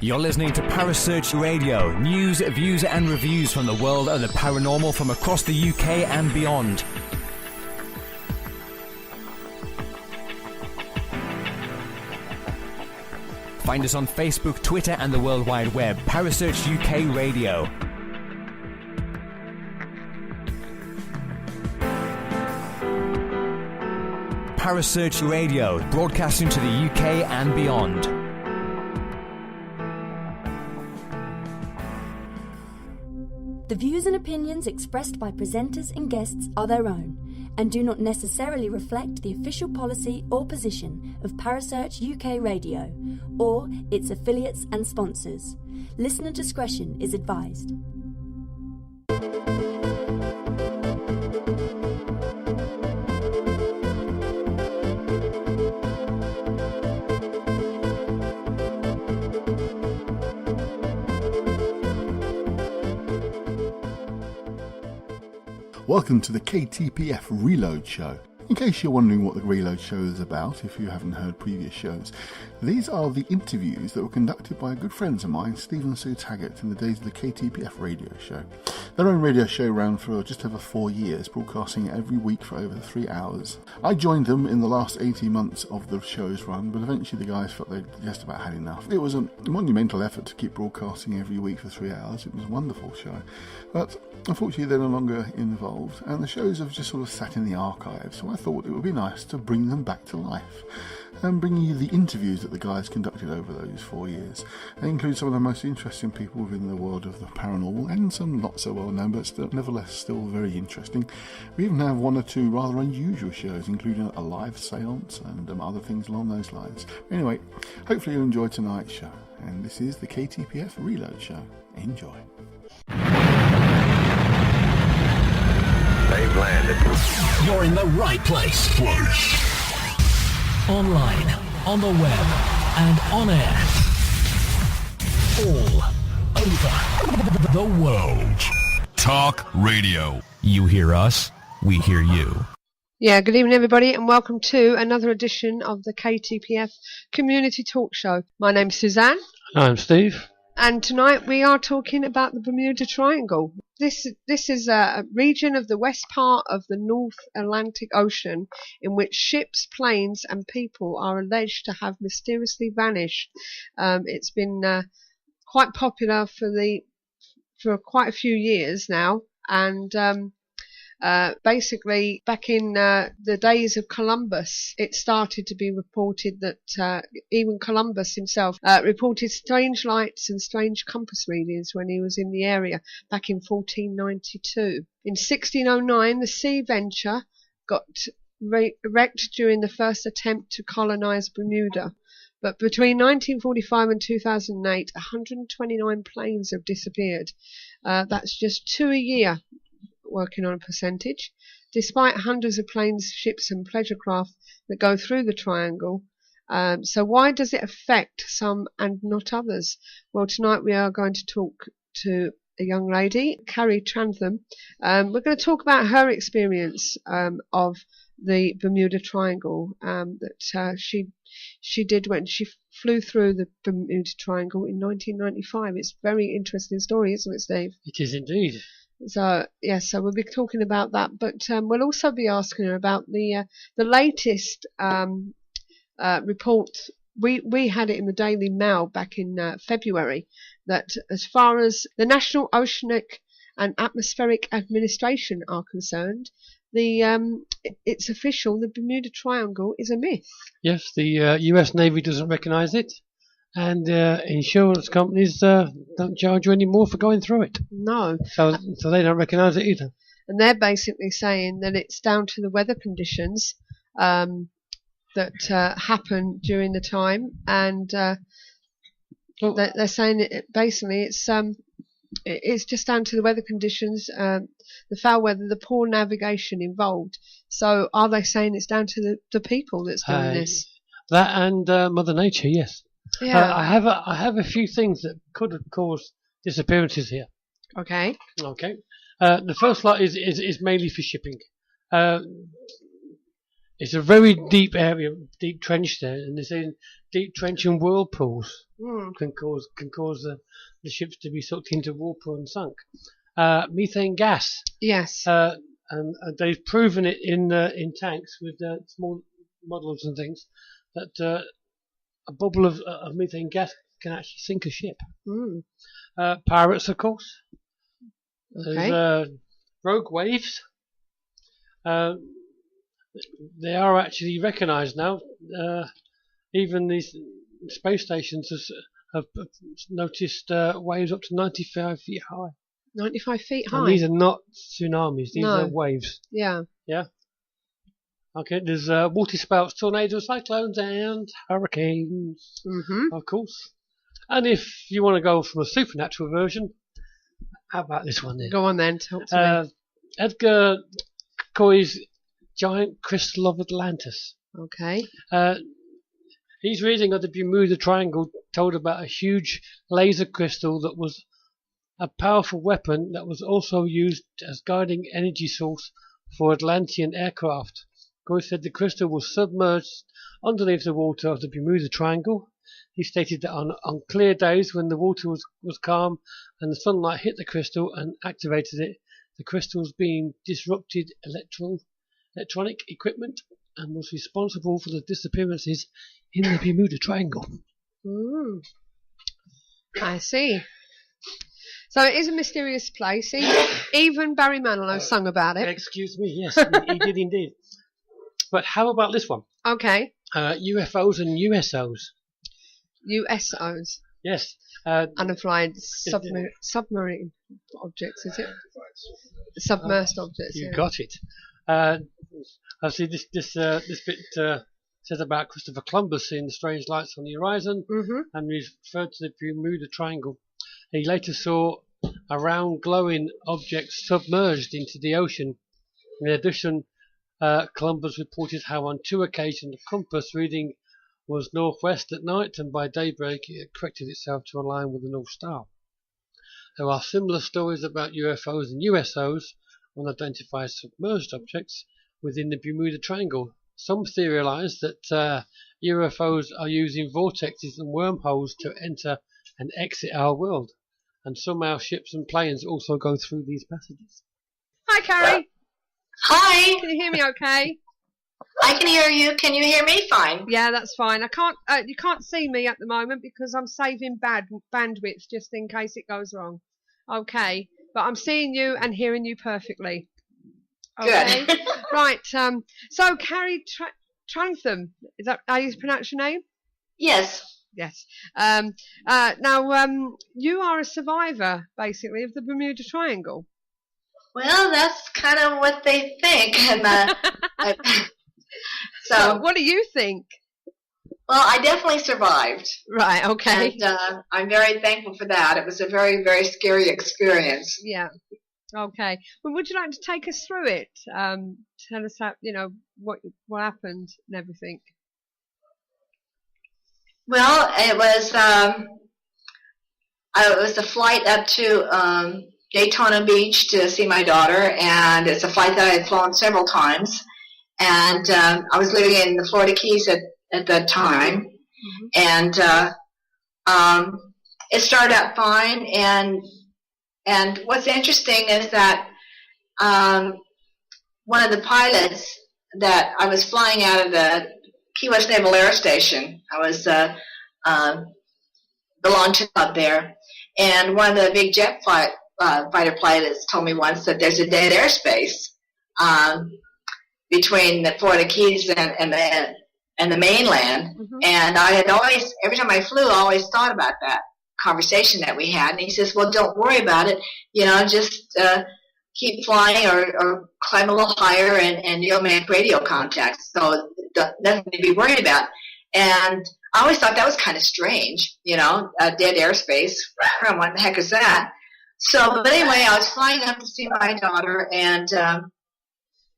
You're listening to Parasearch Radio, news, views and reviews from the world of the paranormal from across the UK and beyond. Find us on Facebook, Twitter and the World Wide Web. Parasearch UK Radio. Parasearch Radio, broadcasting to the UK and beyond. The views and opinions expressed by presenters and guests are their own and do not necessarily reflect the official policy or position of Parasearch UK Radio or its affiliates and sponsors. Listener discretion is advised. Welcome to the KTPF Reload Show. In case you're wondering what the Reload Show is about, if you haven't heard previous shows, these are the interviews that were conducted by good friends of mine, Steve and Sue Taggart, in the days of the KTPF radio show. Their own radio show ran for just over 4 years, broadcasting every week for over 3 hours. I joined them in the last 18 months of the show's run, but eventually the guys felt they'd just about had enough. It was a monumental effort to keep broadcasting every week for 3 hours. It was a wonderful show. But unfortunately they're no longer involved, and the shows have just sort of sat in the archives, so I thought it would be nice to bring them back to life and bring you the interviews that the guys conducted over those 4 years. They include some of the most interesting people within the world of the paranormal and some not so well known but still, nevertheless still very interesting. We even have 1 or 2 rather unusual shows, including a live seance and other things along those lines. Anyway, hopefully you'll enjoy tonight's show, and this is the KTPF Reload Show. Enjoy. They've landed. You're in the right place. Online, on the web, and on air. All over the world. Talk radio. You hear us, we hear you. Yeah, good evening everybody and welcome to another edition of the KTPF Community Talk Show. My name's Suzanne. I'm Steve. And tonight we are talking about the Bermuda Triangle. This is a region of the west part of the North Atlantic Ocean in which ships, planes and people are alleged to have mysteriously vanished. It's been quite popular for quite a few years now, and basically back in the days of Columbus, it started to be reported that even Columbus himself reported strange lights and strange compass readings when he was in the area back in 1492. In 1609, the Sea Venture got wrecked during the first attempt to colonize Bermuda. But between 1945 and 2008, 129 planes have disappeared. That's just 2 a year, working on a percentage. Despite hundreds of planes, ships and pleasure craft that go through the triangle. So why does it affect some and not others? Well, tonight we are going to talk to a young lady, Cary Trantham. We're going to talk about her experience of the Bermuda Triangle that she did when she flew through the Bermuda Triangle in 1995. It's a very interesting story, isn't it, Steve? It is indeed. So yes, so we'll be talking about that, but we'll also be asking her about the latest report. We had it in the Daily Mail back in February that as far as the National Oceanic and Atmospheric Administration are concerned, it's official. The Bermuda Triangle is a myth. Yes, the US Navy doesn't recognise it, and insurance companies don't charge you any more for going through it. No. So they don't recognise it either. And they're basically saying that it's down to the weather conditions that happen during the time, and they're saying it's just down to the weather conditions, the foul weather, the poor navigation involved. So are they saying it's down to the people that's doing this? That and Mother Nature, yes. Yeah. I have a few things that could have caused disappearances here. Okay. Okay. The first flight is mainly for shipping. It's a very deep area, deep trench there, and it's in deep trench and whirlpools can cause the ships to be sucked into whirlpool and sunk. Methane gas. Yes. And they've proven it in tanks with small models and things that a bubble of methane gas can actually sink a ship. Pirates, of course. Okay. There's rogue waves. They are actually recognised now. Even these space stations have noticed waves up to 95 feet high. 95 feet high. And these are not tsunamis, these are waves. Yeah. Yeah. Okay, there's water spouts, tornadoes, cyclones, and hurricanes, of course. And if you want to go from a supernatural version, how about this one then? Go on then, talk to me. Edgar Coy's Giant Crystal of Atlantis. Okay. He's reading of the Bermuda Triangle, told about a huge laser crystal that was a powerful weapon that was also used as guiding energy source for Atlantean aircraft. Coy said the crystal was submerged underneath the water of the Bermuda Triangle. He stated that on clear days when the water was calm and the sunlight hit the crystal and activated it, the crystal's being disrupted electronic equipment and was responsible for the disappearances in the Bermuda Triangle. I see. So it is a mysterious place. Even Barry Manilow sung about it. Excuse me, yes, he did indeed. But how about this one? Okay. UFOs and USOs. USOs. Yes. Unflying submarine objects, is it? Submersed objects. You got it. I see this bit says about Christopher Columbus seeing the strange lights on the horizon, and referred to the Bermuda Triangle. He later saw a round glowing object submerged into the ocean. In addition, Columbus reported how on 2 occasions the compass reading was northwest at night, and by daybreak it corrected itself to align with the North Star. There are similar stories about UFOs and USOs, unidentified submerged objects, within the Bermuda Triangle. Some theorize that UFOs are using vortexes and wormholes to enter and exit our world, and somehow ships and planes also go through these passages. Hi, Cary. Hi. Can you hear me okay? I can hear you. Can you hear me fine? Yeah, that's fine. I can't. You can't see me at the moment because I'm saving bandwidth just in case it goes wrong. Okay, but I'm seeing you and hearing you perfectly. Okay. Good. Right. So Cary Trantham, is that how you pronounce your name? Yes. Yes. Now, you are a survivor, basically, of the Bermuda Triangle. Well, that's kind of what they think. And so, what do you think? Well, I definitely survived. Right. Okay. And I'm very thankful for that. It was a very, very scary experience. Yeah. Okay. Well, would you like to take us through it? Tell us how, what happened and everything. Well, it was a flight up to Daytona Beach to see my daughter, and it's a flight that I had flown several times. And I was living in the Florida Keys at that time, and it started out fine. And what's interesting is that one of the pilots that I was flying out of the Key West Naval Air Station, I was belonged to up there, and one of the big jet fighter pilots told me once that there's a dead airspace between the Florida Keys and the mainland, and I had always, every time I flew, I always thought about that conversation that we had. And he says, well, don't worry about it, just keep flying or climb a little higher and you'll make radio contacts, so nothing to be worried about. And I always thought that was kind of strange, a dead airspace. What the heck is that? So, but anyway, I was flying up to see my daughter, and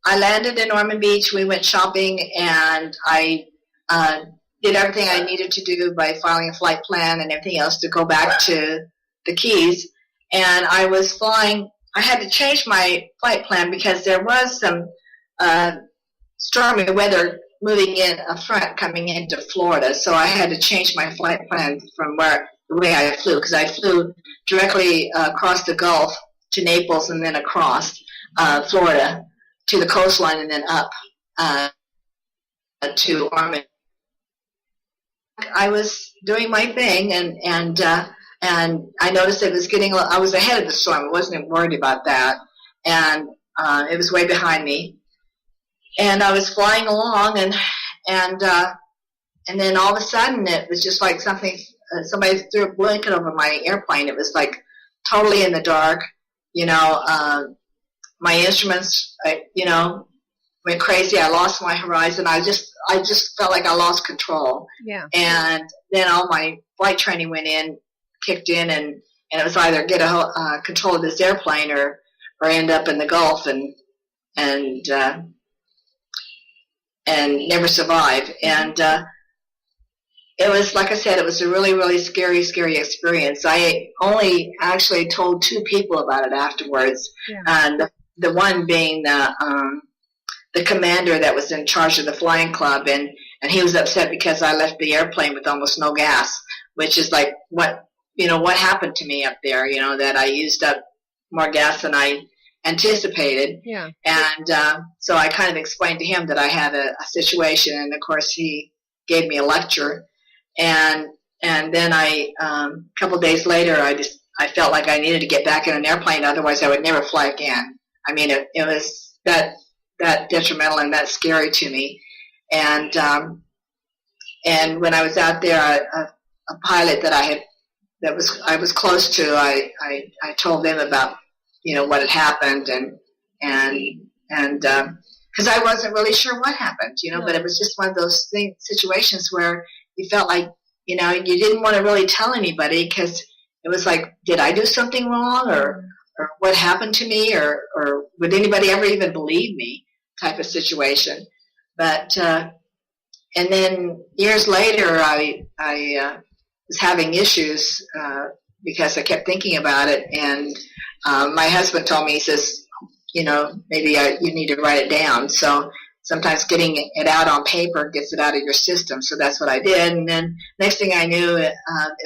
I landed in Norman Beach. We went shopping, and I did everything I needed to do by filing a flight plan and everything else to go back to the Keys. and I was flying. I had to change my flight plan because there was some stormy weather moving in a front coming into Florida, so I had to change my flight plan from the way I flew, because I flew directly across the Gulf to Naples and then across Florida to the coastline and then up to Ormond. I was doing my thing, and I noticed it was I was ahead of the storm. I wasn't worried about that, and it was way behind me. And I was flying along, and then all of a sudden it was just like somebody threw a blanket over my airplane. It was like totally in the dark, my instruments, went crazy. I lost my horizon. I just felt like I lost control. Yeah. And then all my flight training kicked in, and it was either get control of this airplane or end up in the Gulf and never survive. And it was, like I said, it was a really, really scary, scary experience. I only actually told 2 people about it afterwards, and the one being the commander that was in charge of the flying club, and he was upset because I left the airplane with almost no gas, which is like what happened to me up there, that I used up more gas than I anticipated. Yeah. And so I kind of explained to him that I had a situation, and of course he gave me a lecture, and then a couple of days later I felt like I needed to get back in an airplane, otherwise I would never fly again. I mean, it was that detrimental and that scary to me. And when I was out there, a pilot that I was close to, I told them about what had happened, and because I wasn't really sure what happened, but it was just one of those situations where you felt like you didn't want to really tell anybody, because it was like, did I do something wrong, or what happened to me, or would anybody ever even believe me, type of situation. But and then years later I was having issues because I kept thinking about it, and my husband told me, he says, maybe you need to write it down. So sometimes getting it out on paper gets it out of your system. So that's what I did. And then next thing I knew, it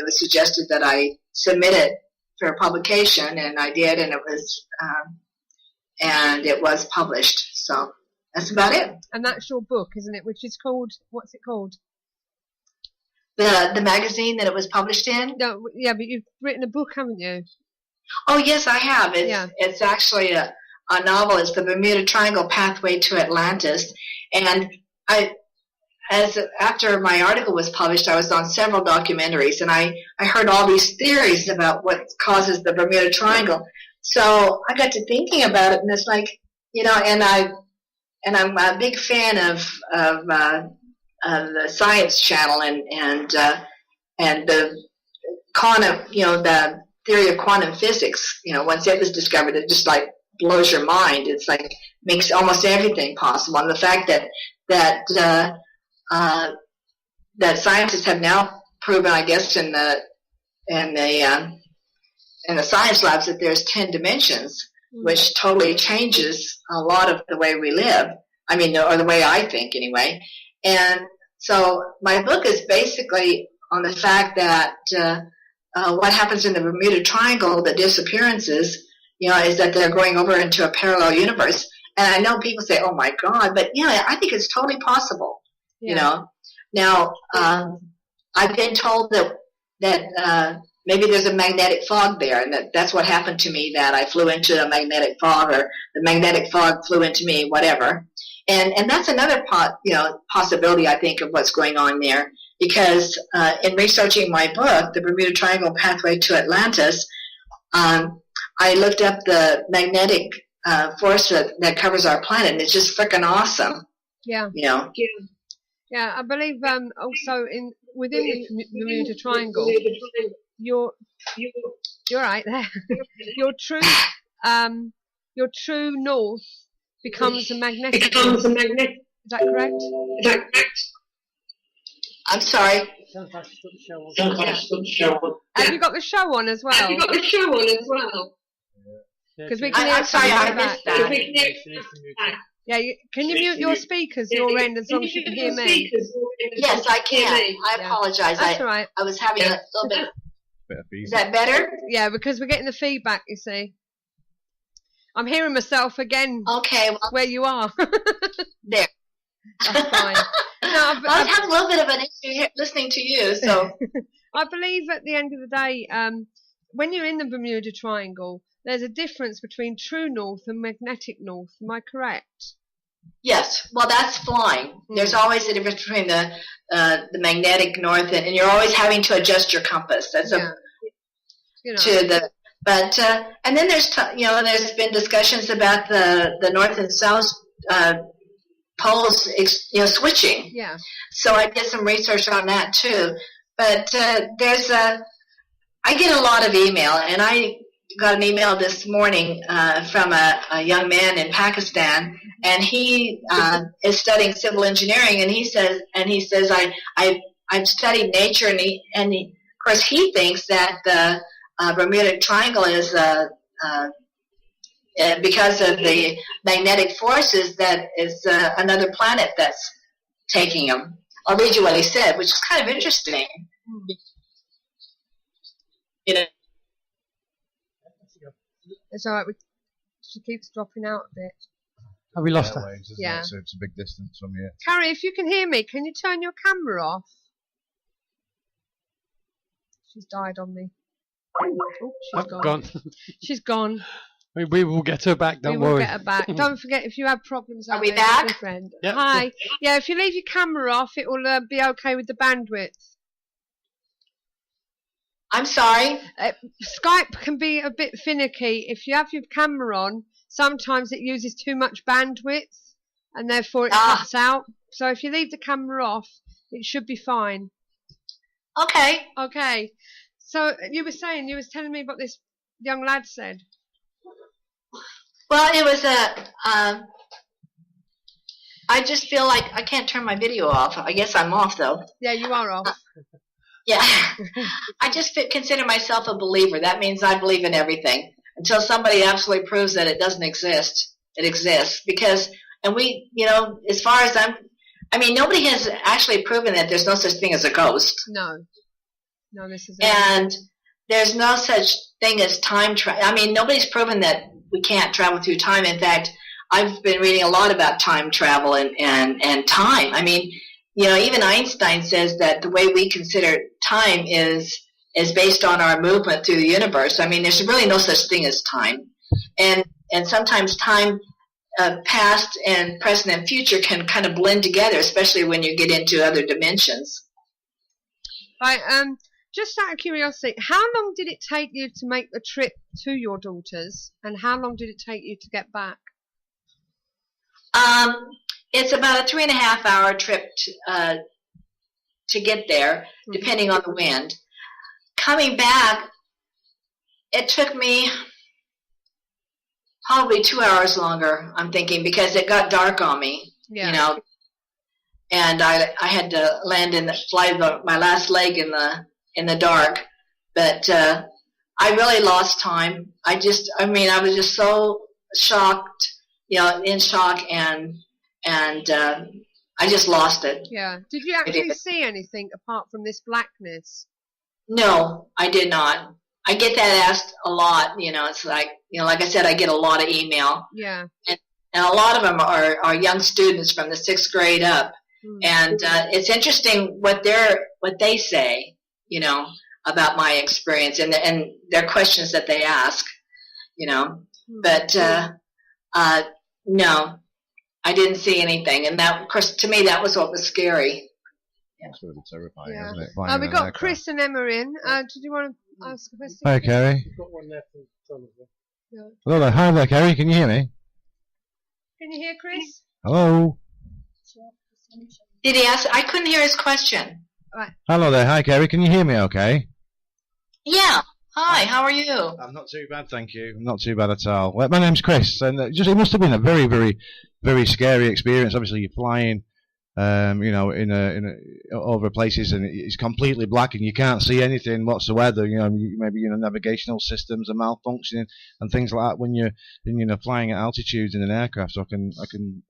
was suggested that I submit it for publication, and I did, and it was published. So that's about it. And that's your book, isn't it? Which is called, what's it called? The magazine that it was published in? No, yeah, but you've written a book, haven't you? Oh, yes, I have. It's actually a novel. It's the Bermuda Triangle Pathway to Atlantis. And after my article was published, I was on several documentaries, and I heard all these theories about what causes the Bermuda Triangle. So I got to thinking about it, and it's like, and I'm a big fan of the Science Channel and the quantum, the theory of quantum physics. Once it was discovered, it just like blows your mind. It's like makes almost everything possible. And the fact that scientists have now proven, I guess, in the science labs, that there's 10 dimensions, which totally changes a lot of the way we live. I mean, or the way I think, anyway. And so my book is basically on the fact that what happens in the Bermuda Triangle, the disappearances, is that they're going over into a parallel universe. And I know people say, "Oh my God," but I think it's totally possible. Yeah. Now I've been told that maybe there's a magnetic fog there, and that's what happened to me. That I flew into a magnetic fog, or the magnetic fog flew into me, whatever. And that's another possibility, I think, of what's going on there. Because in researching my book, The Bermuda Triangle Pathway to Atlantis, I looked up the magnetic force that covers our planet, and it's just freaking awesome. Yeah. Yeah, I believe also within the Bermuda Triangle, you're right there. Your true north becomes a magnetic. Is that correct? I'm sorry. Sounds like she's got the show on. Have you got the show on as well? Because we can hear I'm sorry, I back. missed that. Yeah, can you mute your speakers your end as long as you can hear me? Yes, I can. I apologize. That's all right. I was having a little bit. Is that better? Yeah, because we're getting the feedback, you see. I'm hearing myself again. Okay. Well, where you are. There. That's fine. No, I have a little bit of an issue here listening to you, so. I believe at the end of the day, when you're in the Bermuda Triangle, there's a difference between true north and magnetic north. Am I correct? Yes. Well, that's flying. There's always a difference between the magnetic north and you're always having to adjust your compass. That's to the. But and then there's there's been discussions about the north and south poles switching. Yeah. So I did some research on that too. But I get a lot of email, and I got an email this morning from a young man in Pakistan, and he is studying civil engineering, and he says I've studied nature, and of course he thinks that the Bermuda Triangle is because of the magnetic forces that is another planet that's taking him. I'll read you what he said, which is kind of interesting. It's all right. She keeps dropping out a bit. Have we lost her? Yeah. So it's a big distance from you. Cary, if you can hear me, can you turn your camera off? She's died on me. Oh, she's gone. She's gone. We will get her back, don't worry. We will get her back. Don't forget, if you have problems... Are we back? Friend. Yep. Hi. Yeah, if you leave your camera off, it will be okay with the bandwidth. I'm sorry? Skype can be a bit finicky. If you have your camera on, sometimes it uses too much bandwidth, and therefore it cuts out. So if you leave the camera off, it should be fine. Okay. Okay. So you were telling me what this young lad said. Well, it was I just feel like I can't turn my video off. I guess I'm off, though. Yeah, you are off. Yeah. I just consider myself a believer. That means I believe in everything. Until somebody absolutely proves that it doesn't exist, it exists. Because, and we, as far as nobody has actually proven that there's no such thing as a ghost. No, this is. And there's no such thing as time travel. Nobody's proven that we can't travel through time. In fact, I've been reading a lot about time travel and time. Even Einstein says that the way we consider time is based on our movement through the universe. There's really no such thing as time. And sometimes time, past and present and future can kind of blend together, especially when you get into other dimensions. Right, just out of curiosity, how long did it take you to make the trip to your daughter's, and how long did it take you to get back? It's about a 3.5-hour trip to get there, depending on the wind. Coming back, it took me probably 2 hours longer, I'm thinking, because it got dark on me, and I had to fly my last leg in the dark, but I really lost time. I was just so shocked, in shock, and I just lost it. Yeah. Did you actually see anything apart from this blackness? No, I did not. I get that asked a lot. It's like, like I said, I get a lot of email. Yeah. And a lot of them are young students from the 6th grade up. And it's interesting what they say, about my experience and their questions that they ask, But no, I didn't see anything. And that, of course, to me, that was what was scary. That's really terrifying, Yeah. isn't it? We got Chris and Emma in. Did you want to ask a question? Hi, Cary. We've got one left in front of her. Yeah. Hello there. Hi there, Cary. Can you hear me? Can you hear Chris? Hello. Did he ask? I couldn't hear his question. Right. Hello there. Hi, Cary. Can you hear me okay? Yeah. Hi, how are you? I'm not too bad, thank you. I'm not too bad at all. Well, my name's Chris, and it must have been a very, very, very scary experience. Obviously, you're flying over places, and it's completely black and you can't see anything whatsoever. Maybe navigational systems are malfunctioning and things like that when you're flying at altitudes in an aircraft. So I can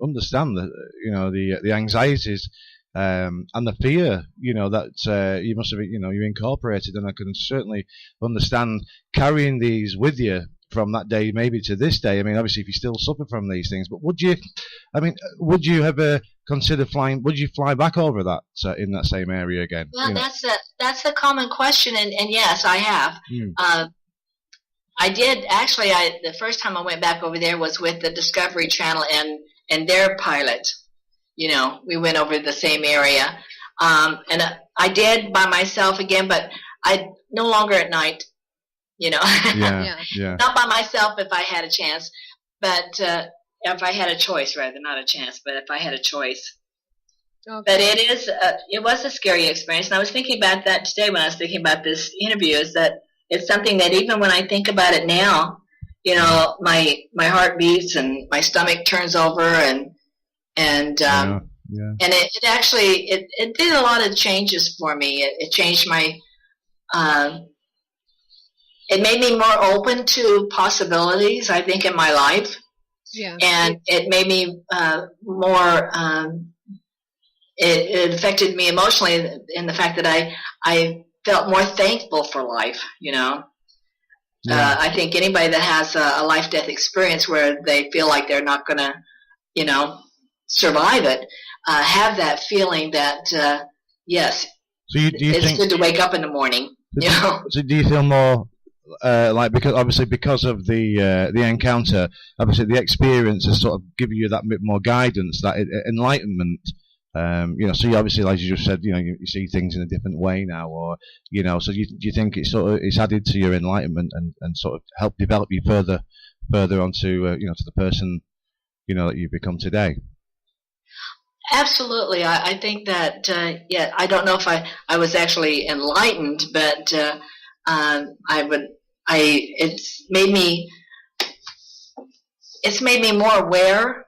understand the anxieties and the fear that you must have you incorporated, and I can certainly understand carrying these with you from that day maybe to this day. I mean, obviously if you still suffer from these things, but would you ever consider flying? Would you fly back over that in that same area again? Well, that's a common question, and yes, I have. I did actually. The first time I went back over there was with the Discovery Channel and their pilot. We went over the same area, and I did by myself again, but I no longer at night. Yeah. Not by myself if I had a chance, but if I had a choice, rather, not a chance, but if I had a choice. Okay. But it was a scary experience, and I was thinking about that today when I was thinking about this interview, is that it's something that even when I think about it now, my heart beats and my stomach turns over, and it actually it did a lot of changes for me. It changed my it made me more open to possibilities, I think, in my life. Yeah. And it made me more, it affected me emotionally in the fact that I felt more thankful for life, Yeah. I think anybody that has a life-death experience where they feel like they're not going to, survive it, have that feeling that, yes, so do you it's think, good to wake up in the morning, So do you feel more... because of the encounter, obviously the experience has sort of given you that bit more guidance, that enlightenment. So you obviously, like you just said, you see things in a different way now, or So do you think it's added to your enlightenment and sort of helped develop you further onto to the person that you've become today? Absolutely, I think that I don't know if I was actually enlightened, but it's made me more aware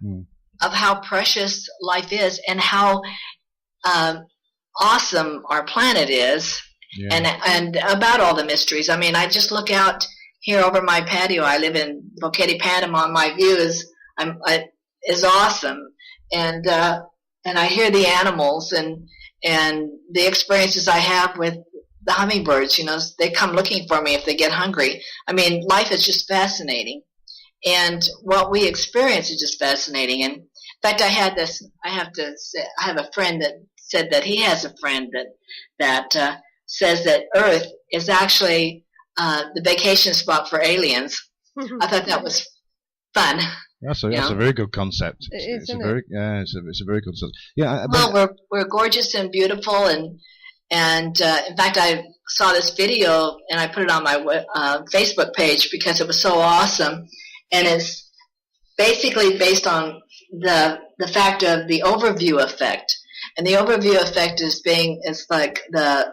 of how precious life is and how awesome our planet is, and about all the mysteries. I mean, I just look out here over my patio. I live in Panama. My view is awesome, and I hear the animals and the experiences I have with the hummingbirds. They come looking for me if they get hungry. I mean, life is just fascinating, and what we experience is just fascinating. And in fact, I have a friend that said that he has a friend that says that Earth is actually the vacation spot for aliens. I thought that was fun. That's a very good concept. It's a very good concept. Yeah. Well, we're gorgeous and beautiful, and in fact, I saw this video and I put it on my Facebook page because it was so awesome, and it's basically based on the fact of the overview effect. And the overview effect is like the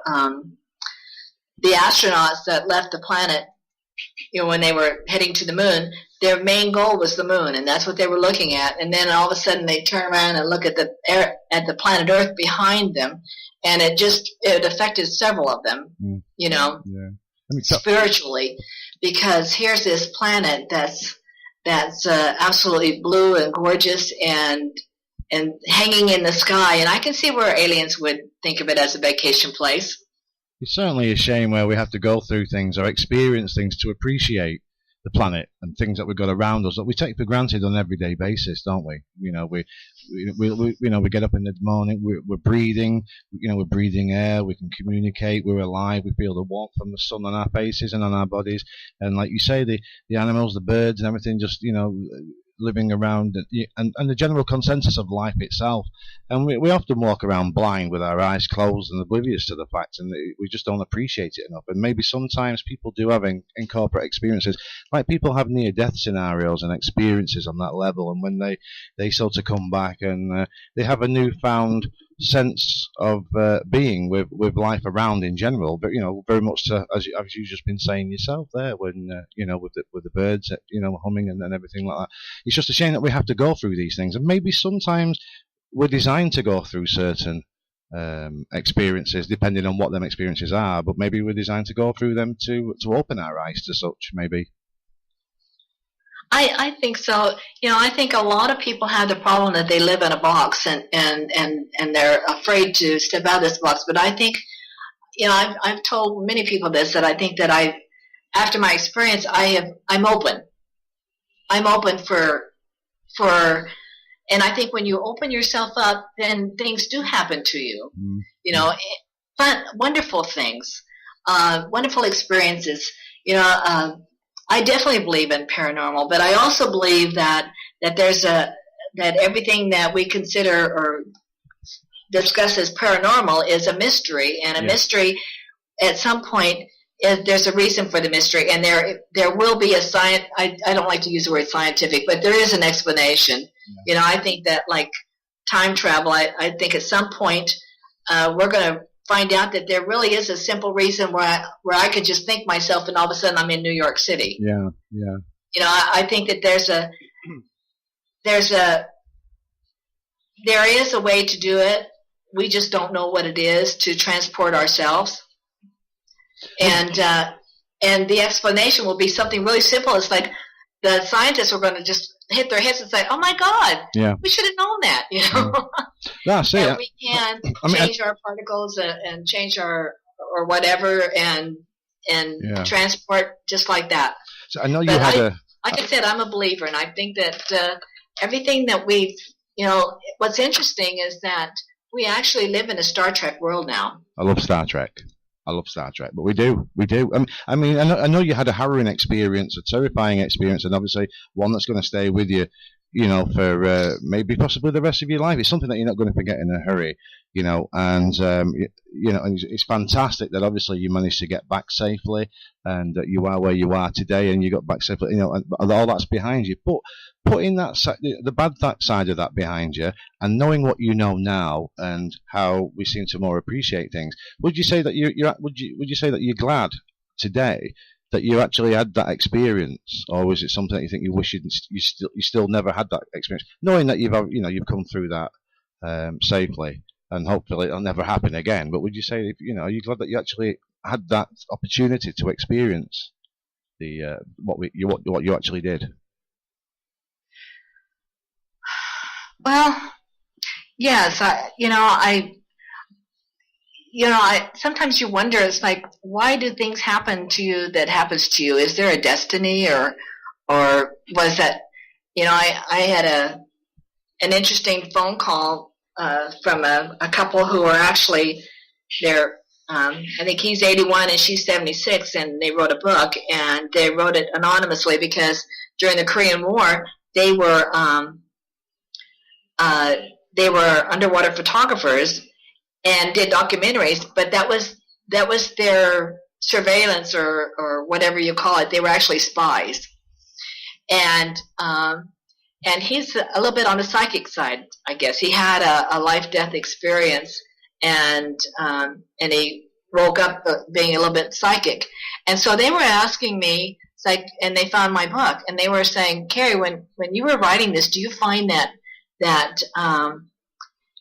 astronauts that left the planet, when they were heading to the moon, their main goal was the moon, and that's what they were looking at. And then all of a sudden they turn around and look at the planet Earth behind them, and it affected several of them, spiritually, because here's this planet that's absolutely blue and gorgeous and hanging in the sky, and I can see where aliens would think of it as a vacation place. It's certainly a shame where we have to go through things or experience things to appreciate the planet and things that we've got around us that we take for granted on an everyday basis, don't we? We get up in the morning, we're breathing, we're breathing air, we can communicate, we're alive, we feel the warmth from the sun on our faces and on our bodies, and like you say, the animals, the birds and everything just, living around, and the general consensus of life itself. And we often walk around blind with our eyes closed and oblivious to the fact, and we just don't appreciate it enough. And maybe sometimes people do have incorporate experiences, like people have near-death scenarios and experiences on that level, and when they sort of come back and they have a newfound sense of being with life around in general, but very much to, as you've just been saying yourself there, when with the birds humming and everything like that. It's just a shame that we have to go through these things, and maybe sometimes we're designed to go through certain experiences, depending on what them experiences are, but maybe we're designed to go through them to open our eyes to such, maybe. I think so. I think a lot of people have the problem that they live in a box and they're afraid to step out of this box. But I think, I've told many people this, that I think that after my experience, I'm open. I'm open for, and I think when you open yourself up, then things do happen to you. Fun, wonderful things, wonderful experiences. I definitely believe in paranormal, but I also believe that that everything that we consider or discuss as paranormal is a mystery, and a mystery at some point there's a reason for the mystery, and there will be a science. I don't like to use the word scientific, but there is an explanation. I think that, like time travel, I think at some point we're going to find out that there really is a simple reason where I could just think myself and all of a sudden I'm in New York City. Yeah. I think that there is a way to do it. We just don't know what it is to transport ourselves. And the explanation will be something really simple. It's like the scientists are going to just hit their heads and say, "Oh my God, we should have known that." That's it. And we can change our particles and change our or whatever and transport just like that. So I know you like I said, I'm a believer, and I think that everything that we've, what's interesting is that we actually live in a Star Trek world now. I love Star Trek, but we do. I mean, I know you had a harrowing experience, a terrifying experience, and obviously one that's going to stay with you, for maybe possibly the rest of your life. It's something that you're not going to forget in a hurry, and it's fantastic that obviously you managed to get back safely, and that you are where you are today, and you got back safely, and all that's behind you. But putting the bad side of that behind you, and knowing what you know now, and how we seem to more appreciate things, would you say that would you say that you're glad today that you actually had that experience, or was it something that you think you wish you still never had that experience, knowing that you've come through that safely, and hopefully it'll never happen again? But would you say, are you glad that you actually had that opportunity to experience what you actually did? Well, yes, sometimes you wonder, it's like, why do things happen to you that happens to you? Is there a destiny, or was that, I had an interesting phone call from a couple who are actually, I think he's 81 and she's 76, and they wrote a book, and they wrote it anonymously because during the Korean War, they were underwater photographers and did documentaries, but that was their surveillance or whatever you call it. They were actually spies, and he's a little bit on the psychic side, I guess. He had a life-death experience, and he woke up being a little bit psychic, and so they were asking me, and they found my book, and they were saying, "Cary, when you were writing this, do you find that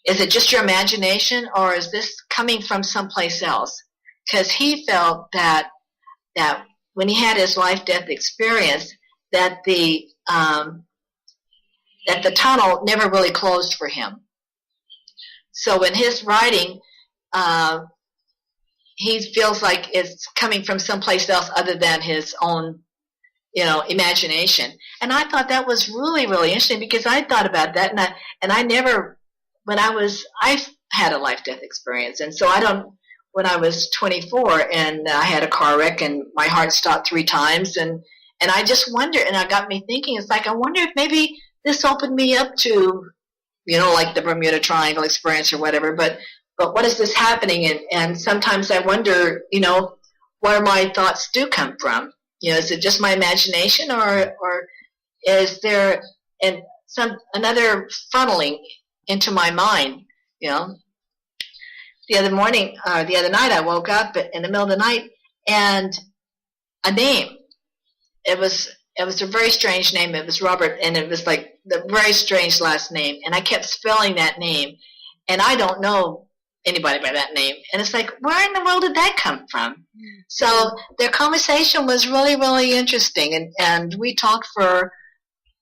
is it just your imagination, or is this coming from someplace else?" Because he felt that when he had his life-death experience, that the tunnel never really closed for him. So in his writing, he feels like it's coming from someplace else other than his own, imagination. And I thought that was really, really interesting, because I thought about that, and I never, I had a life-death experience, and so when I was 24 and I had a car wreck and my heart stopped 3 times, and I just wondered, and it got me thinking, it's like, I wonder if maybe this opened me up to, like the Bermuda Triangle experience or whatever, but what is this happening? And sometimes I wonder, where my thoughts do come from. Is it just my imagination, or is there another funneling into my mind? The other night, I woke up in the middle of the night, and a name. It was a very strange name. It was Robert, and it was like the very strange last name, and I kept spelling that name, and I don't know anybody by that name. And it's like, where in the world did that come from? So their conversation was really, really interesting, and we talked for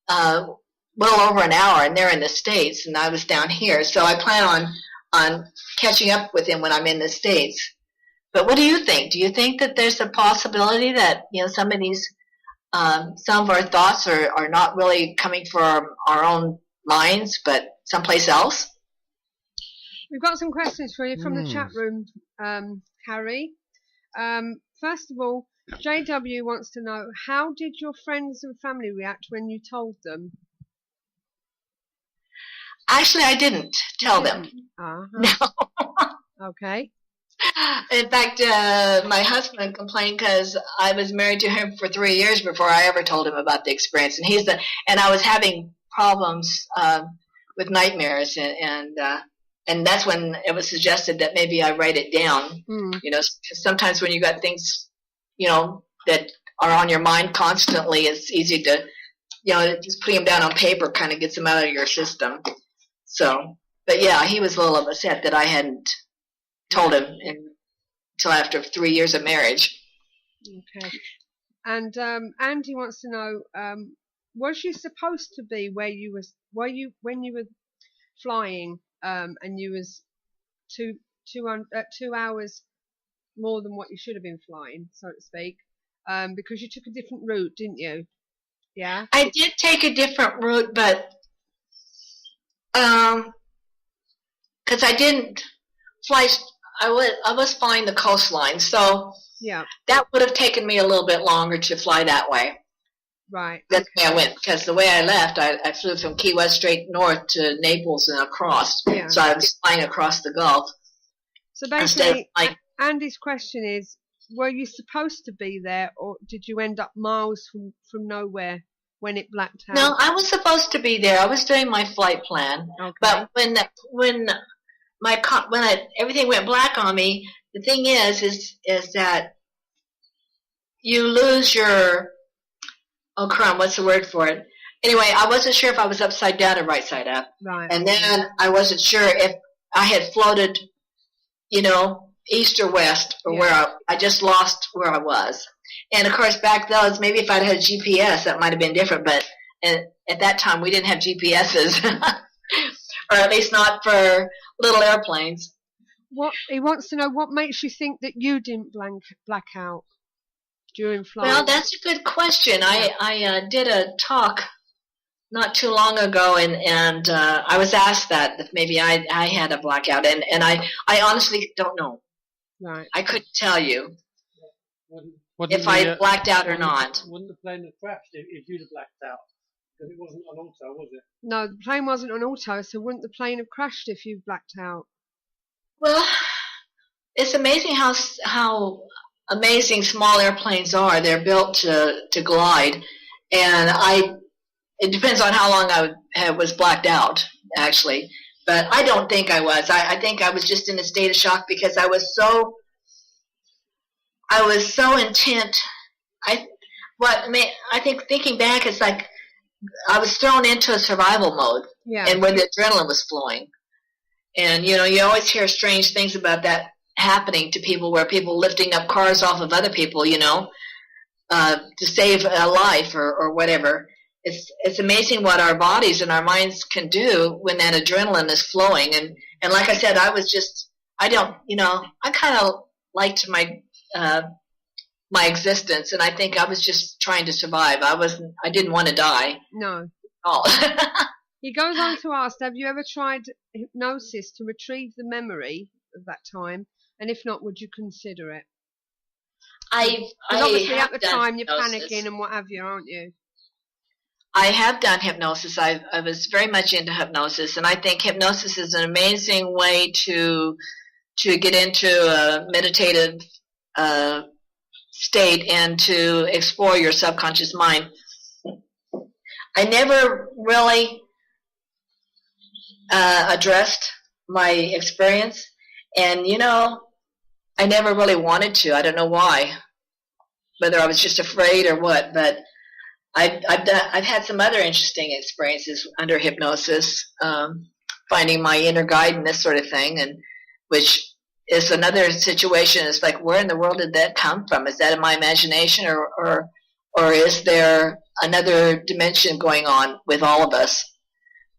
well over an hour, and they're in the States, and I was down here. So I plan on catching up with him when I'm in the States. But what do you think? Do you think that there's a possibility that, some of these, some of our thoughts are not really coming from our own minds, but someplace else? We've got some questions for you from the chat room, Cary. First of all, JW wants to know, how did your friends and family react when you told them? Actually, I didn't tell them. No. Okay. In fact, my husband complained because I was married to him for 3 years before I ever told him about the experience, and I was having problems with nightmares, and that's when it was suggested that maybe I write it down. Because sometimes when you got things, that are on your mind constantly, it's easy to, just putting them down on paper kind of gets them out of your system. So, but yeah, he was a little upset that I hadn't told him until after 3 years of marriage. Okay. And Andy wants to know, was you supposed to be when you were flying, and you was 2 hours more than what you should have been flying, so to speak, because you took a different route, didn't you? Yeah. I did take a different route, but because I didn't fly. I was flying the coastline, so yeah, that would have taken me a little bit longer to fly that way. Right. That's the way I went, because the way I left, I flew from Key West straight north to Naples and across. Yeah. So I was flying across the Gulf. So basically, Andy's question is, were you supposed to be there, or did you end up miles from nowhere when it blacked out? No, I was supposed to be there. I was doing my flight plan. Okay. But when everything went black on me, the thing is that you lose your, what's the word for it? Anyway, I wasn't sure if I was upside down or right side up. Right. And then I wasn't sure if I had floated, east or west, or where I just lost where I was. And of course, back then, maybe if I'd had a GPS, that might have been different. But at that time, we didn't have GPSs, or at least not for little airplanes. He wants to know, what makes you think that you didn't black out during flight? Well, that's a good question. I did a talk not too long ago, and I was asked that if maybe I had a blackout, and I honestly don't know. Right. I couldn't tell you if I blacked out or not. Wouldn't the plane have crashed if you'd have blacked out? Because it wasn't on auto, was it? No, the plane wasn't on auto, so wouldn't the plane have crashed if you blacked out? Well, it's amazing how amazing small airplanes are. They're built to glide, and it depends on how long I was blacked out, actually. But I don't think I was. I think I was just in a state of shock because I was so intent. I think thinking back, it's like I was thrown into a survival mode, and where the adrenaline was flowing. And you always hear strange things about that happening to people, where people lifting up cars off of other people, to save a life or whatever. It's amazing what our bodies and our minds can do when that adrenaline is flowing. And like I said, I kind of liked my existence, and I think I was just trying to survive. I didn't want to die. No. Oh. He goes on to ask, have you ever tried hypnosis to retrieve the memory of that time? And if not, would you consider it? Obviously at the time you're panicking and what have you, aren't you? I have done hypnosis. I was very much into hypnosis, and I think hypnosis is an amazing way to get into a meditative state and to explore your subconscious mind. I never really addressed my experience, and I never really wanted to. I don't know why, whether I was just afraid or what, but I've had some other interesting experiences under hypnosis, finding my inner guide and this sort of thing, and which is another situation. It's like, where in the world did that come from? Is that in my imagination, or is there another dimension going on with all of us?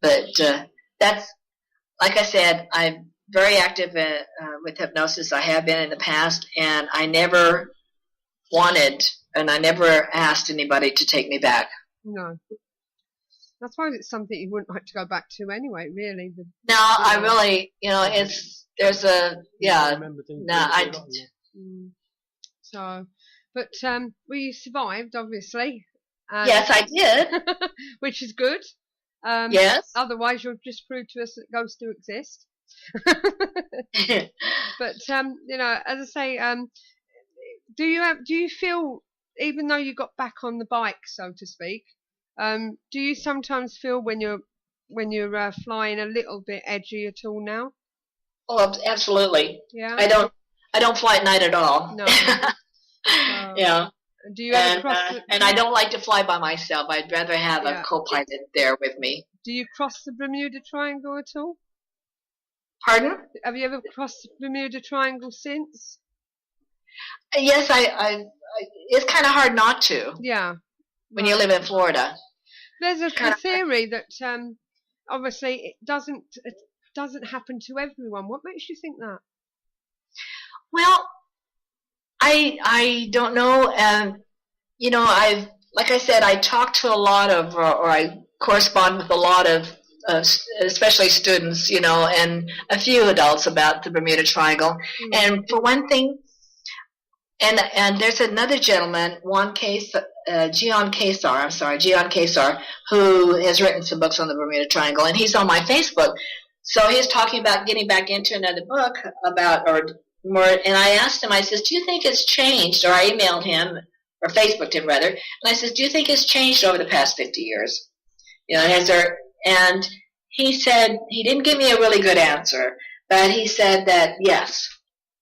But that's, like I said, I'm very active with hypnosis. I have been in the past, and I never wanted, and I never asked anybody to take me back. No. I suppose it's something you wouldn't like to go back to anyway, really. I really, there's a, yeah, So, but, well, you survived, obviously. Yes, I did. Which is good. Yes. Otherwise, you'll just prove to us that ghosts do exist. But, as I say, do you feel, even though you got back on the bike, so to speak, do you sometimes feel when you're flying a little bit edgy at all now? Oh, absolutely. Yeah. I don't fly at night at all. No. Yeah. Do you ever and I don't like to fly by myself. I'd rather have a co-pilot there with me. Do you cross the Bermuda Triangle at all? Pardon? Have you ever crossed the Bermuda Triangle since? Yes, I it's kind of hard not to. Yeah. When you live in Florida. There's a theory that obviously it doesn't happen to everyone. What makes you think that? Well, I don't know. Like I said, I talk to a lot of, or I correspond with a lot of, especially students, and a few adults about the Bermuda Triangle. Mm-hmm. And for one thing, and there's another gentleman, Gian Kesar, who has written some books on the Bermuda Triangle, and he's on my Facebook. So he's talking about getting back into another book about, or more, and I asked him, I says, do you think it's changed? Or I emailed him, or Facebooked him rather, and I says, do you think it's changed over the past 50 years? And he said, he didn't give me a really good answer, but he said that yes,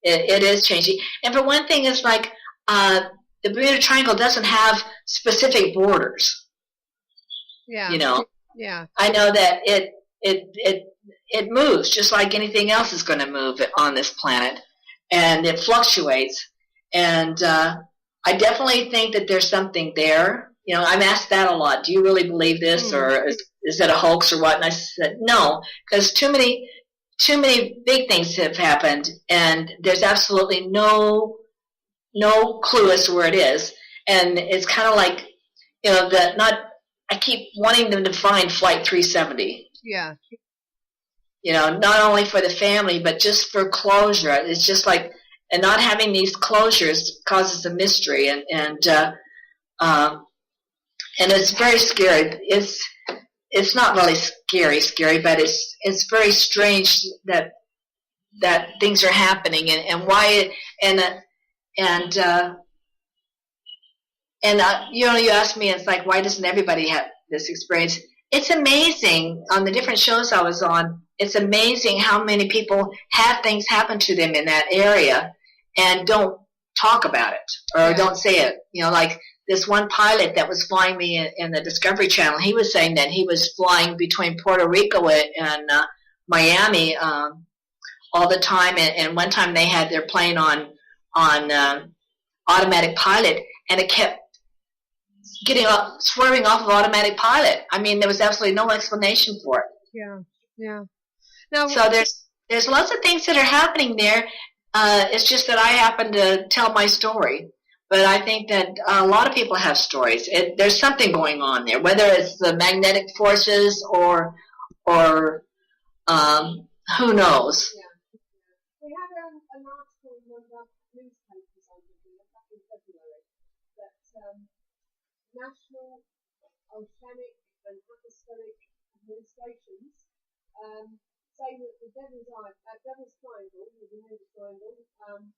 it is changing. And for one thing, it's like the Bermuda Triangle doesn't have specific borders. Yeah. Yeah. I know that it moves just like anything else is going to move on this planet, and it fluctuates. And I definitely think that there's something there. I'm asked that a lot. Do you really believe this, or is it a hoax, or what? And I said no, because too many big things have happened, and there's absolutely no clue as to where it is. And it's kind of like, I keep wanting them to find Flight 370. Yeah. Not only for the family, but just for closure. It's just like, and not having these closures causes a mystery, and it's very scary. It's not really scary, but it's very strange that things are happening, and why you asked me, it's like, why doesn't everybody have this experience? It's amazing. On the different shows I was on, it's amazing how many people have things happen to them in that area and don't talk about it, or don't say it. Like this one pilot that was flying me in the Discovery Channel, he was saying that he was flying between Puerto Rico and Miami all the time, and one time they had their plane on automatic pilot, and it kept swerving off of automatic pilot. I mean, there was absolutely no explanation for it. Yeah. Now, so there's lots of things that are happening there. It's just that I happen to tell my story. But I think that a lot of people have stories. There's something going on there, whether it's the magnetic forces or who knows. Yeah. We had an article in one of our newspapers back in February that national oceanic and atmospheric administrations say that the Devil's Triangle, the Bermuda Triangle,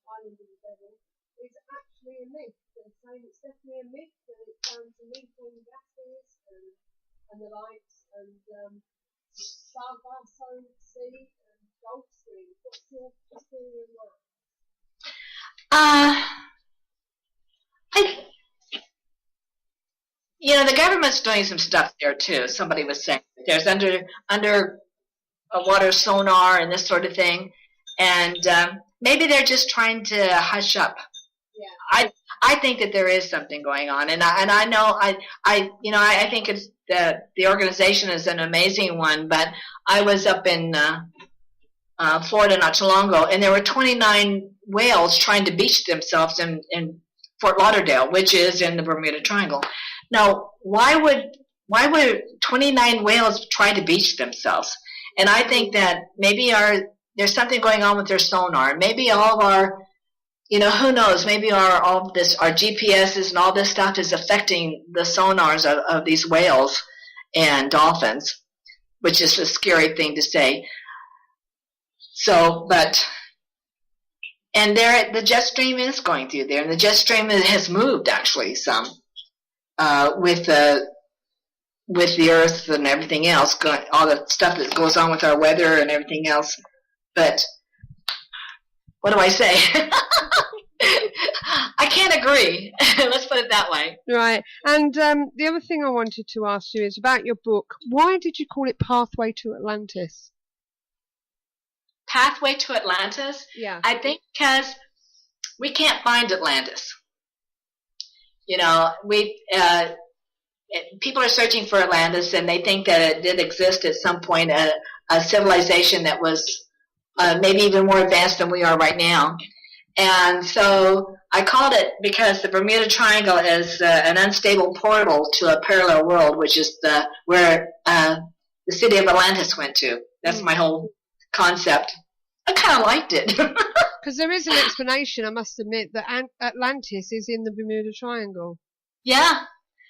Island of the Devil, is actually a myth. They're saying it's definitely a myth, that it's down to methane gases and the likes, and Sargasso Sea and Gulf Stream. What's your theory on that? the government's doing some stuff there too. Somebody was saying there's under a water sonar and this sort of thing, and maybe they're just trying to hush up. Yeah. I think that there is something going on, and I know I think it's the organization is an amazing one. But I was up in Florida not too long ago, and there were 29 whales trying to beach themselves in Fort Lauderdale, which is in the Bermuda Triangle. Now, why would 29 whales try to beach themselves? And I think that maybe there's something going on with their sonar. Maybe all of our, who knows? Maybe our GPSs and all this stuff is affecting the sonars of these whales and dolphins, which is a scary thing to say. So, and the jet stream is going through there, and the jet stream has moved actually some with the Earth and everything else, all the stuff that goes on with our weather and everything else. But what do I say? I can't agree. Let's put it that way. Right. And the other thing I wanted to ask you is about your book. Why did you call it Pathway to Atlantis? Pathway to Atlantis? Yeah. I think because we can't find Atlantis. People are searching for Atlantis, and they think that it did exist at some point, a civilization that was maybe even more advanced than we are right now. And so I called it because the Bermuda Triangle is an unstable portal to a parallel world, which is where the city of Atlantis went to. That's my whole concept. I kind of liked it. Because there is an explanation, I must admit, that Atlantis is in the Bermuda Triangle. Yeah.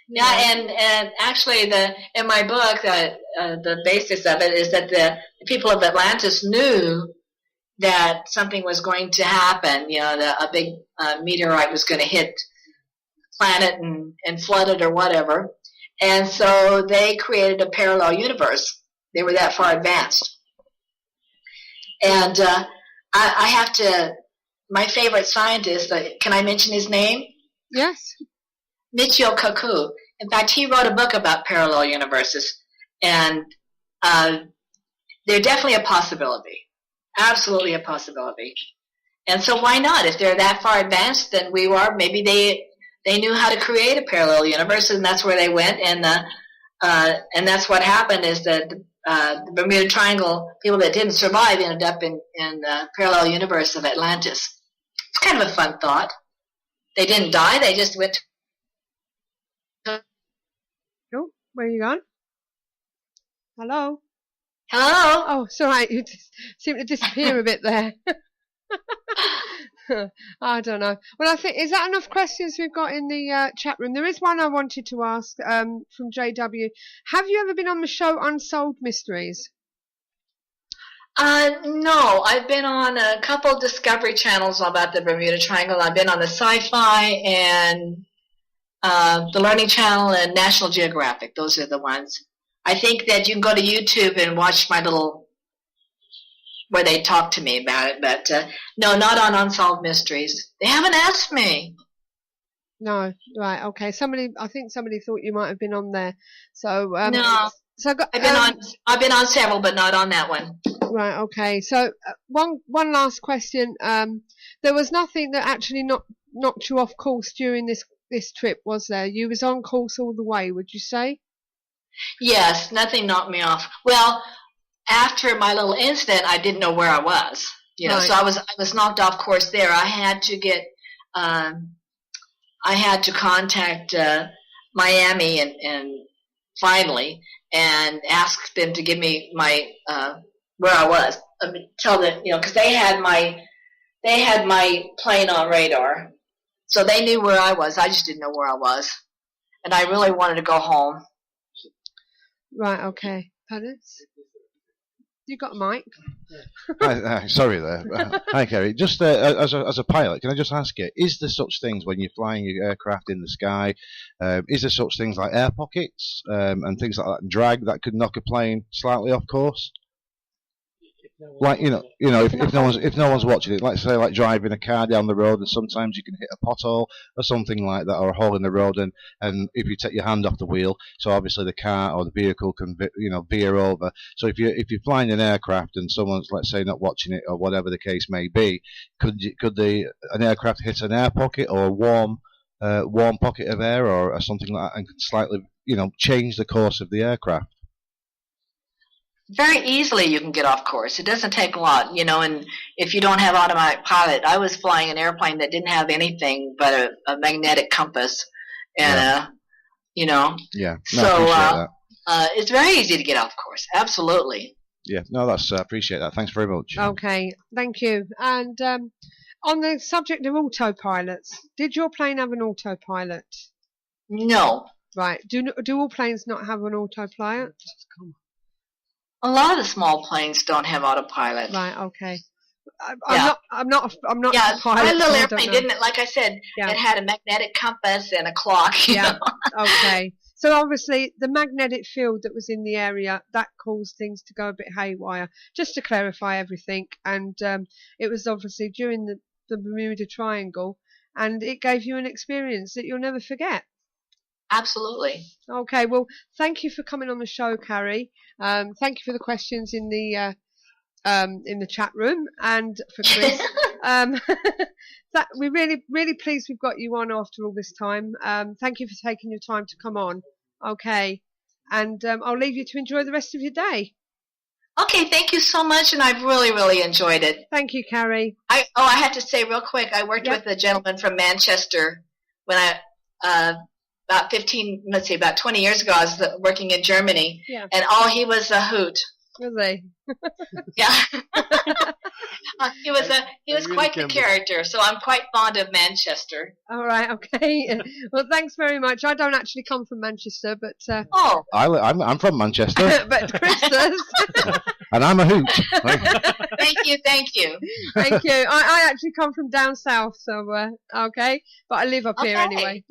Yeah, and actually, in my book, the basis of it is that the people of Atlantis knew that something was going to happen. A big meteorite was going to hit the planet and flood it or whatever. And so they created a parallel universe. They were that far advanced. And I have to, my favorite scientist, can I mention his name? Yes. Michio Kaku. In fact, he wrote a book about parallel universes, and they're definitely a possibility, absolutely a possibility. And so why not? If they're that far advanced than we are, maybe they knew how to create a parallel universe, and that's where they went. And that's what happened is that the Bermuda Triangle, people that didn't survive ended up in the parallel universe of Atlantis. It's kind of a fun thought. They didn't die; they just went. Oh, where are you gone? Hello? Hello? Oh, it's all right. You just seem to disappear a bit there. I don't know. Well, I think, is that enough questions we've got in the chat room? There is one I wanted to ask from JW. Have you ever been on the show Unsolved Mysteries? No. I've been on a couple Discovery channels about the Bermuda Triangle. I've been on the Sci-Fi and the Learning Channel and National Geographic. Those are the ones. I think that you can go to YouTube and watch my little, where they talk to me about it. But no, not on Unsolved Mysteries. They haven't asked me. No, right, okay. I think somebody thought you might have been on there. So no, so I've been on several, but not on that one. Right, okay. So one last question. There was nothing that actually knocked you off course during this trip, was there? You was on course all the way, would you say? Yes, nothing knocked me off. Well, after my little incident, I didn't know where I was. Right. So I was knocked off course there. I had to contact Miami and finally and ask them to give me my where I was. Tell them, because they had my plane on radar, so they knew where I was. I just didn't know where I was, and I really wanted to go home. Right, okay. Pardon? You got a mic? Sorry there. Hi, Cary. Just as a pilot, can I just ask you, is there such things when you're flying your aircraft in the sky, is there such things like air pockets and things like that, drag that could knock a plane slightly off course? like if no one's watching it, like say like driving a car down the road, and sometimes you can hit a pothole or something like that, or a hole in the road, and if you take your hand off the wheel, so obviously the car or the vehicle can veer over. So if you're flying an aircraft and someone's, let's say, not watching it or whatever the case may be, could an aircraft hit an air pocket or a warm pocket of air or something like that, and slightly change the course of the aircraft? Very easily you can get off course. It doesn't take a lot, and if you don't have automatic pilot, I was flying an airplane that didn't have anything but a magnetic compass and it's very easy to get off course. Absolutely. Yeah, no, I appreciate that. Thanks very much. Okay, thank you. And on the subject of autopilots, did your plane have an autopilot? No. Right. Do all planes not have an autopilot? A lot of the small planes don't have autopilot. Right. Okay. I'm not. Yeah, a pilot, my little so airplane didn't it? Like I said, it had a magnetic compass and a clock. You know? Okay. So obviously, the magnetic field that was in the area that caused things to go a bit haywire. Just to clarify everything, and it was obviously during the Bermuda Triangle, and it gave you an experience that you'll never forget. Absolutely. Okay, well, thank you for coming on the show, Cary. Thank you for the questions in the chat room, and for Chris. We're really pleased we've got you on after all this time. Thank you for taking your time to come on. Okay, and I'll leave you to enjoy the rest of your day. Okay, thank you so much, and I've really enjoyed it. Thank you, Cary. I have to say real quick, I worked with a gentleman from Manchester when I about 20 years ago, I was working in Germany, and he was a hoot. Was he? Yeah. He was quite the character, so I'm quite fond of Manchester. All right, okay. Well, thanks very much. I don't actually come from Manchester, but I'm from Manchester. But Chris does. And I'm a hoot. Thank you. Thank you. I actually come from down south, so okay. But I live up here anyway.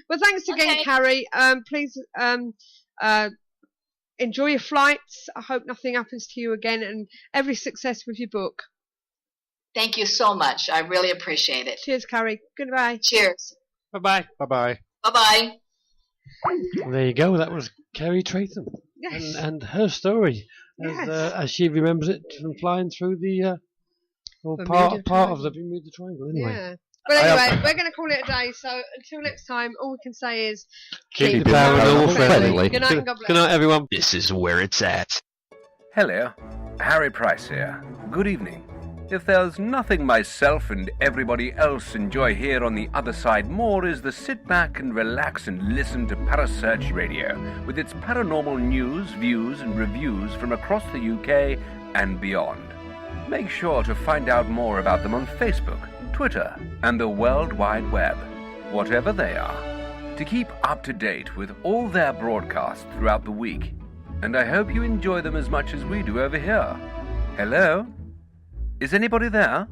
Well, thanks again, Cary. Please enjoy your flights. I hope nothing happens to you again, and every success with your book. Thank you so much. I really appreciate it. Cheers, Cary. Goodbye. Cheers. Bye-bye. Bye-bye. Bye-bye. There you go. That was Cary Trantham. Yes. And her story, as she remembers it from flying through the part of the Bermuda Triangle. Anyway. Yeah. But anyway, we're going to call it a day. So until next time, all we can say is keep the paranormal friendly. Good night and God bless. Good night, everyone. This is where it's at. Hello, Harry Price here. Good evening. If there's nothing myself and everybody else enjoy here on the other side more is the sit back and relax and listen to Parasearch Radio with its paranormal news, views and reviews from across the UK and beyond. Make sure to find out more about them on Facebook, Twitter and the World Wide Web, whatever they are, to keep up to date with all their broadcasts throughout the week. And I hope you enjoy them as much as we do over here. Hello? Is anybody there?